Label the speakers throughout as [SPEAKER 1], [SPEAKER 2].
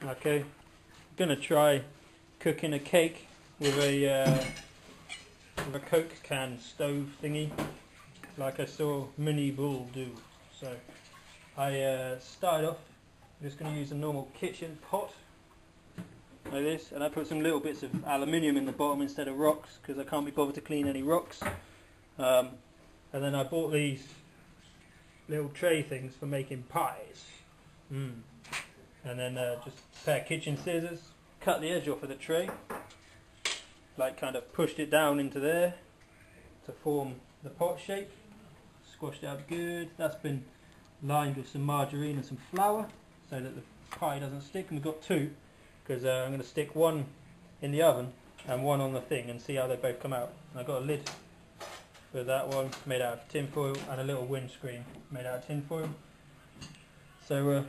[SPEAKER 1] Okay, I'm gonna try cooking a cake with a Coke can stove thingy, like I saw Mini Bull do. So I started off just gonna use a normal kitchen pot like this, and I put some little bits of aluminium in the bottom instead of rocks because I can't be bothered to clean any rocks. And then I bought these little tray things for making pies. And then just a pair of kitchen scissors, cut the edge off of the tray, like kind of pushed it down into there to form the pot shape, squashed it up good. That's been lined with some margarine and some flour so that the pie doesn't stick, and we've got two because I'm going to stick one in the oven and one on the thing and see how they both come out. And I've got a lid for that one made out of tin foil and a little windscreen made out of tin foil. So we're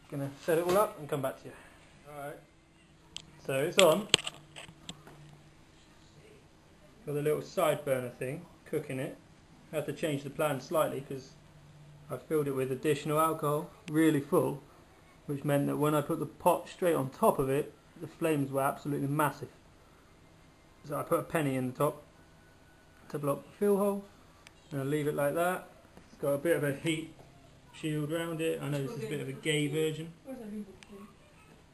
[SPEAKER 1] going to set it all up and come back to you. Alright, so it's on. Got the little side burner thing, cooking it. I had to change the plan slightly because I filled it with additional alcohol, really full, which meant that when I put the pot straight on top of it, the flames were absolutely massive. So I put a penny in the top to block the fill hole, and I leave it like that. It's got a bit of a heat shield around it. I know this is a bit of a gay version.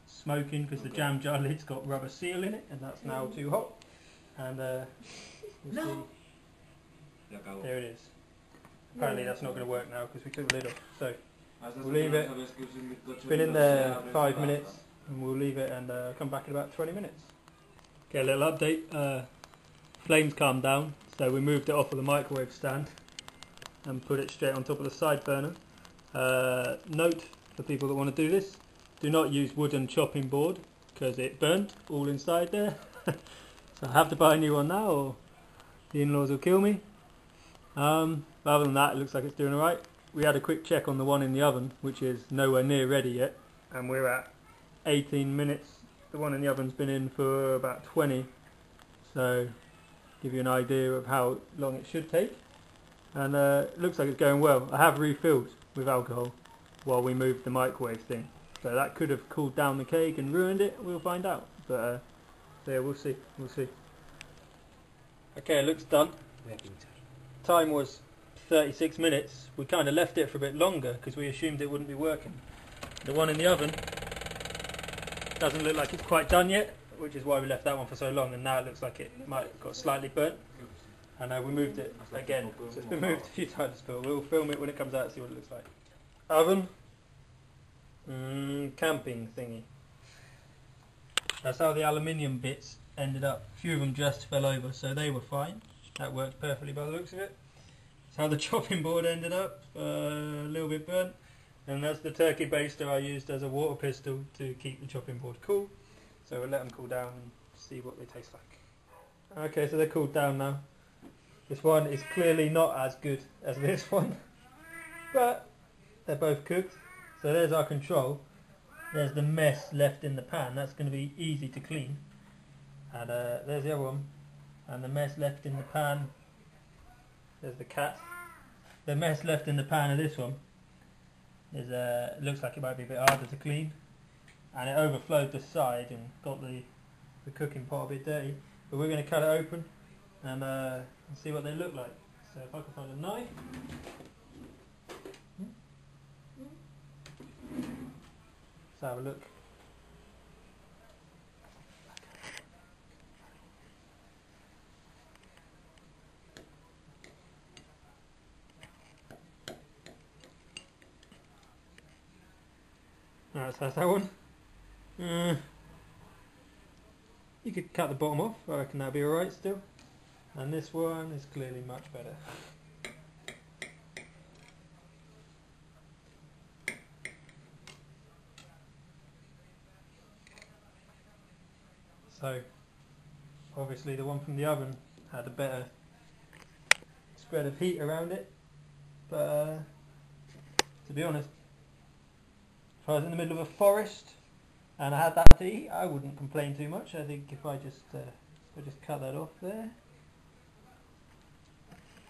[SPEAKER 1] Smoking because the jam jar lid's got rubber seal in it, and that's now too hot. And we'll see. There it is. Apparently that's not going to work now because we took the lid off. So we'll leave it. It's been in there 5 minutes, and we'll leave it and come back in about 20 minutes. Okay, a little update. Flames calmed down, so we moved it off of the microwave stand and put it straight on top of the side burner. Note for people that want to do this: do not use wooden chopping board because it burnt all inside there. So I have to buy a new one now, or the in-laws will kill me. Other than that, it looks like it's doing alright. We had a quick check on the one in the oven, which is nowhere near ready yet, and we're at 18 minutes. The one in the oven's been in for about 20, so give you an idea of how long it should take. And it looks like it's going well. I have refilled with alcohol while we moved the microwave thing, so that could have cooled down the cake and ruined it. We'll find out, but yeah, we'll see. Okay, it looks done. Time was 36 minutes. We kind of left it for a bit longer because we assumed it wouldn't be working. The one in the oven doesn't look like it's quite done yet, which is why we left that one for so long, and now it looks like it might have got slightly burnt. And we moved it again, so it's been moved a few times, but we'll film it when it comes out and see what it looks like. Oven, camping thingy. That's how the aluminium bits ended up. A few of them just fell over, so they were fine. That worked perfectly by the looks of it. That's how the chopping board ended up, a little bit burnt. And that's the turkey baster I used as a water pistol to keep the chopping board cool. So we'll let them cool down and see what they taste like. Okay, so they're cooled down now. This one is clearly not as good as this one, but they're both cooked. So there's our control. There's the mess left in the pan. That's going to be easy to clean. And there's the other one. And the mess left in the pan. There's the cat. The mess left in the pan of this one is looks like it might be a bit harder to clean. And it overflowed the side and got the cooking pot a bit dirty. But we're going to cut it open and see what they look like. So if I can find a knife. Let's have a look. Alright, so that's that one. You could cut the bottom off, I reckon that'd be alright still. And this one is clearly much better. So, obviously the one from the oven had a better spread of heat around it, but to be honest, if I was in the middle of a forest and I had that to eat, I wouldn't complain too much. I think if I just cut that off there,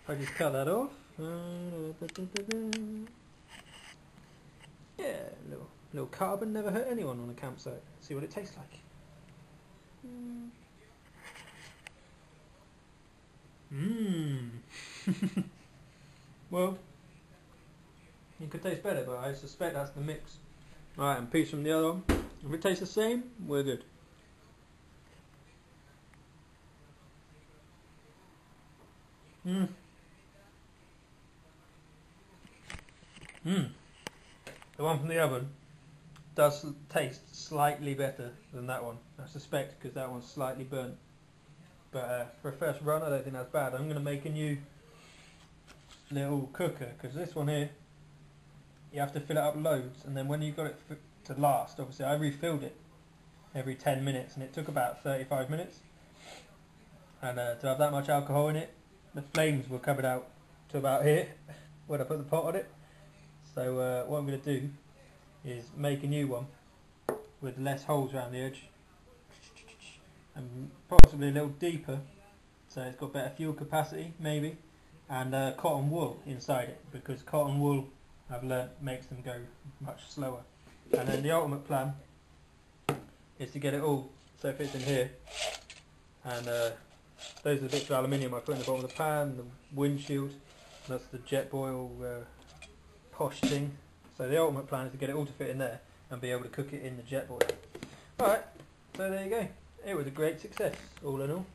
[SPEAKER 1] yeah, a little little carbon never hurt anyone on a campsite. See what it tastes like. Mmm. Well, it could taste better, but I suspect that's the mix. Alright, and piece from the other one. If it tastes the same, we're good. The one from the oven does taste slightly better than that one. I suspect because that one's slightly burnt. But for a first run, I don't think that's bad. I'm going to make a new little cooker, because this one here, you have to fill it up loads, and then when you've got it to last, obviously I refilled it every 10 minutes, and it took about 35 minutes. And to have that much alcohol in it, the flames were covered out to about here when I put the pot on it. So what I'm going to do is make a new one with less holes around the edge and possibly a little deeper, so it's got better fuel capacity maybe, and cotton wool inside it, because cotton wool, I've learnt, makes them go much slower. And then the ultimate plan is to get it all so it fits in here, and those are the bits of aluminium I put in the bottom of the pan, the windshield, that's the jet boil posh thing. So the ultimate plan is to get it all to fit in there and be able to cook it in the jet boil. Alright, so there you go. It was a great success, all in all.